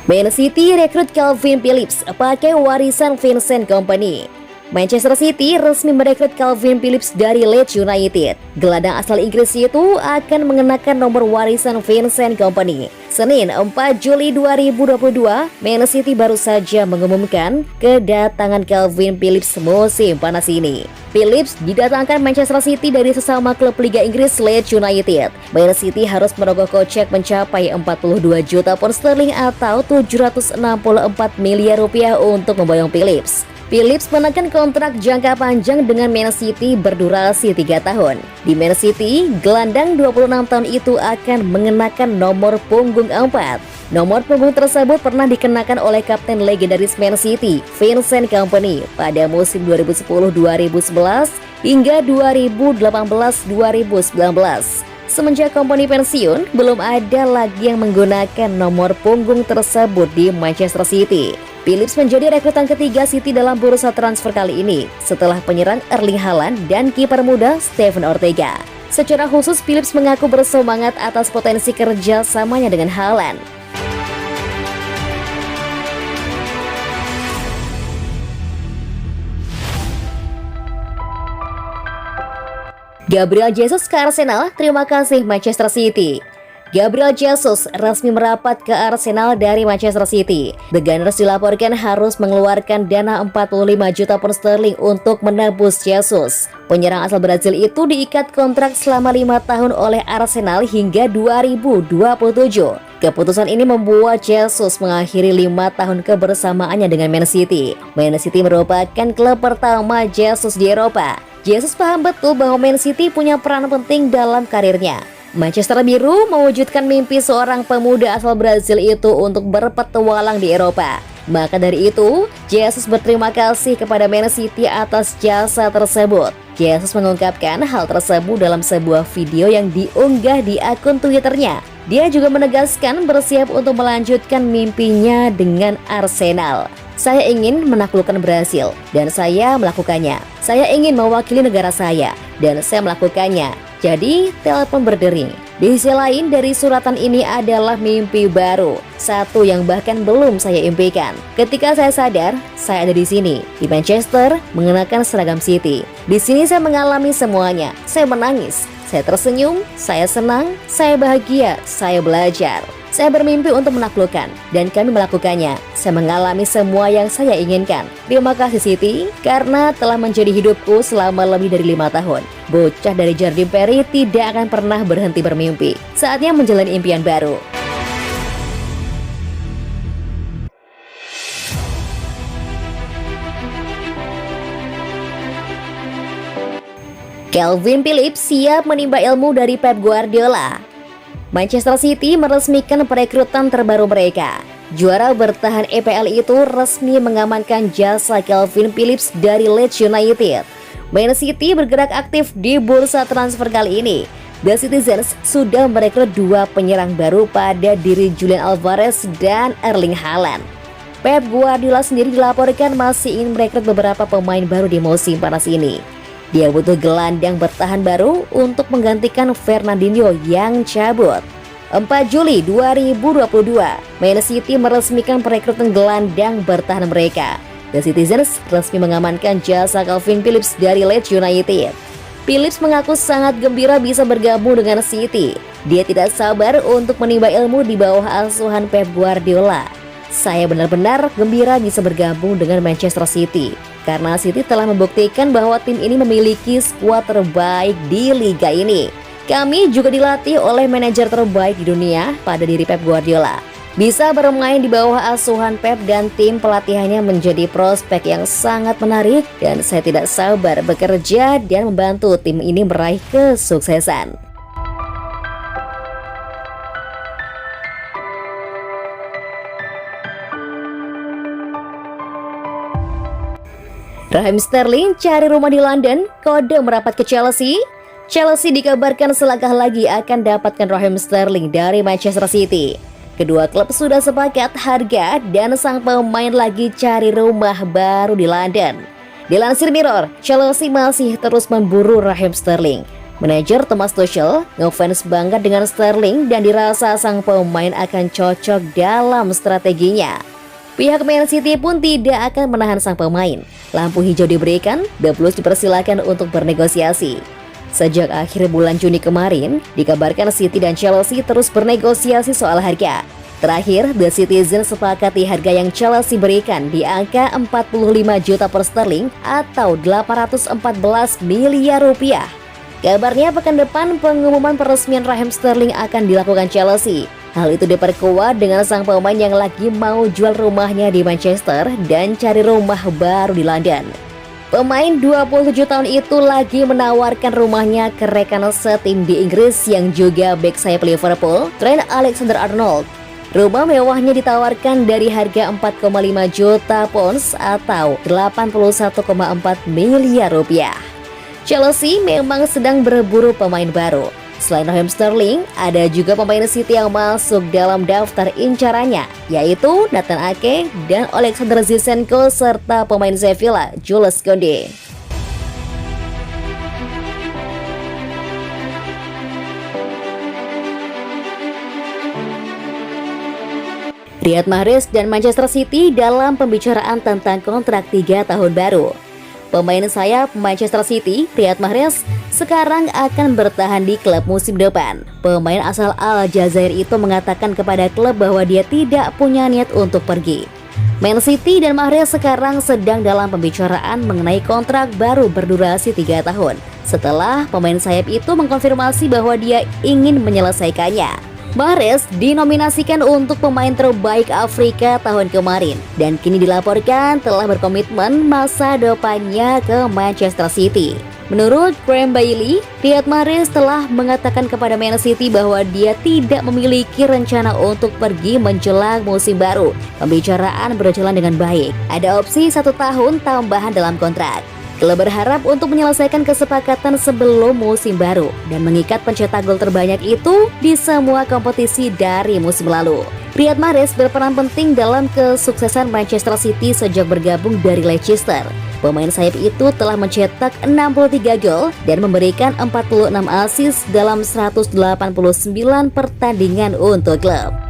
Man City rekrut Calvin Phillips pakai warisan Vincent Kompany. Manchester City resmi merekrut Calvin Phillips dari Leeds United. Gelandang asal Inggris itu akan mengenakan nomor warisan Vincent Kompany. Senin 4 Juli 2022, Man City baru saja mengumumkan kedatangan Calvin Phillips musim panas ini. Phillips didatangkan Manchester City dari sesama klub Liga Inggris Leeds United. Man City harus merogoh kocek mencapai 42 juta pound sterling atau 764 miliar rupiah untuk memboyong Phillips. Phillips menekan kontrak jangka panjang dengan Man City berdurasi 3 tahun. Di Man City, gelandang 26 tahun itu akan mengenakan nomor punggung 4. Nomor punggung tersebut pernah dikenakan oleh kapten legendaris Man City, Vincent Kompany, pada musim 2010-2011 hingga 2018-2019. Semenjak Kompany pensiun, belum ada lagi yang menggunakan nomor punggung tersebut di Manchester City. Phillips menjadi rekrutan ketiga City dalam bursa transfer kali ini, setelah penyerang Erling Haaland dan kiper muda Steven Ortega. Secara khusus, Phillips mengaku bersemangat atas potensi kerjasamanya dengan Haaland. Gabriel Jesus ke Arsenal, terima kasih Manchester City. Gabriel Jesus resmi merapat ke Arsenal dari Manchester City. The Gunners dilaporkan harus mengeluarkan dana 45 juta pound sterling untuk menebus Jesus. Penyerang asal Brazil itu diikat kontrak selama 5 tahun oleh Arsenal hingga 2027. Keputusan ini membuat Jesus mengakhiri 5 tahun kebersamaannya dengan Man City. Man City merupakan klub pertama Jesus di Eropa. Jesus paham betul bahwa Man City punya peran penting dalam karirnya. Manchester Biru mewujudkan mimpi seorang pemuda asal Brazil itu untuk berpetualang di Eropa. Maka dari itu, Jesus berterima kasih kepada Man City atas jasa tersebut. Jesus mengungkapkan hal tersebut dalam sebuah video yang diunggah di akun Twitternya. Dia juga menegaskan bersiap untuk melanjutkan mimpinya dengan Arsenal. Saya ingin menaklukkan Brasil dan saya melakukannya. Saya ingin mewakili negara saya dan saya melakukannya. Jadi, telepon berdering. Di sisi lain dari suratan ini adalah mimpi baru, satu yang bahkan belum saya impikan. Ketika saya sadar, saya ada di sini, di Manchester, mengenakan seragam City. Di sini saya mengalami semuanya. Saya menangis, saya tersenyum, saya senang, saya bahagia, saya belajar. Saya bermimpi untuk menaklukkan, dan kami melakukannya. Saya mengalami semua yang saya inginkan. Terima kasih City, karena telah menjadi hidupku selama lebih dari 5 tahun. Bocah dari Jardim Perry tidak akan pernah berhenti bermimpi. Saatnya menjalani impian baru. Calvin Phillips siap menimba ilmu dari Pep Guardiola. Manchester City meresmikan perekrutan terbaru mereka. Juara bertahan EPL itu resmi mengamankan jasa Calvin Phillips dari Leeds United. Man City bergerak aktif di bursa transfer kali ini. The Citizens sudah merekrut 2 penyerang baru pada diri Julian Alvarez dan Erling Haaland. Pep Guardiola sendiri dilaporkan masih ingin merekrut beberapa pemain baru di musim panas ini. Dia butuh gelandang bertahan baru untuk menggantikan Fernandinho yang cabut. 4 Juli 2022, Man City meresmikan perekrutan gelandang bertahan mereka. The Citizens resmi mengamankan jasa Calvin Phillips dari Leeds United. Phillips mengaku sangat gembira bisa bergabung dengan City. Dia tidak sabar untuk menimba ilmu di bawah asuhan Pep Guardiola. Saya benar-benar gembira bisa bergabung dengan Manchester City, karena City telah membuktikan bahwa tim ini memiliki skuad terbaik di liga ini. Kami juga dilatih oleh manajer terbaik di dunia pada diri Pep Guardiola. Bisa bermain di bawah asuhan Pep dan tim pelatihannya menjadi prospek yang sangat menarik, dan saya tidak sabar bekerja dan membantu tim ini meraih kesuksesan. Raheem Sterling cari rumah di London, kode merapat ke Chelsea. Chelsea dikabarkan selangkah lagi akan dapatkan Raheem Sterling dari Manchester City. Kedua klub sudah sepakat harga dan sang pemain lagi cari rumah baru di London. Dilansir Mirror, Chelsea masih terus memburu Raheem Sterling. Manajer Thomas Tuchel ngefans banget dengan Sterling dan dirasa sang pemain akan cocok dalam strateginya. Pihak Man City pun tidak akan menahan sang pemain. Lampu hijau diberikan, The Blues dipersilakan untuk bernegosiasi. Sejak akhir bulan Juni kemarin, dikabarkan City dan Chelsea terus bernegosiasi soal harga. Terakhir, The Citizen sepakati harga yang Chelsea berikan di angka 45 juta per sterling atau 814 miliar rupiah. Kabarnya pekan depan pengumuman peresmian Raheem Sterling akan dilakukan Chelsea. Hal itu diperkuat dengan sang pemain yang lagi mau jual rumahnya di Manchester dan cari rumah baru di London. Pemain 27 tahun itu lagi menawarkan rumahnya ke rekan setim di Inggris yang juga bek sayap Liverpool, Trent Alexander-Arnold. Rumah mewahnya ditawarkan dari harga 4,5 juta pounds atau 81,4 miliar rupiah. Chelsea memang sedang berburu pemain baru. Selain Raheem Sterling, ada juga pemain City yang masuk dalam daftar incarannya, yaitu Nathan Ake dan Alexander Zinchenko serta pemain Sevilla, Jules Koundé. Riyad Mahrez dan Manchester City dalam pembicaraan tentang kontrak 3 tahun baru. Pemain sayap Manchester City, Riyad Mahrez, sekarang akan bertahan di klub musim depan. Pemain asal Aljazair itu mengatakan kepada klub bahwa dia tidak punya niat untuk pergi. Man City dan Mahrez sekarang sedang dalam pembicaraan mengenai kontrak baru berdurasi 3 tahun. Setelah pemain sayap itu mengkonfirmasi bahwa dia ingin menyelesaikannya. Mahrez dinominasikan untuk pemain terbaik Afrika tahun kemarin dan kini dilaporkan telah berkomitmen masa depannya ke Manchester City. Menurut Graham Bailey, Riyad Mahrez telah mengatakan kepada Man City bahwa dia tidak memiliki rencana untuk pergi menjelang musim baru. Pembicaraan berjalan dengan baik. Ada opsi 1 tahun tambahan dalam kontrak. Klub berharap untuk menyelesaikan kesepakatan sebelum musim baru dan mengikat pencetak gol terbanyak itu di semua kompetisi dari musim lalu. Riyad Mahrez berperan penting dalam kesuksesan Manchester City sejak bergabung dari Leicester. Pemain sayap itu telah mencetak 63 gol dan memberikan 46 assist dalam 189 pertandingan untuk klub.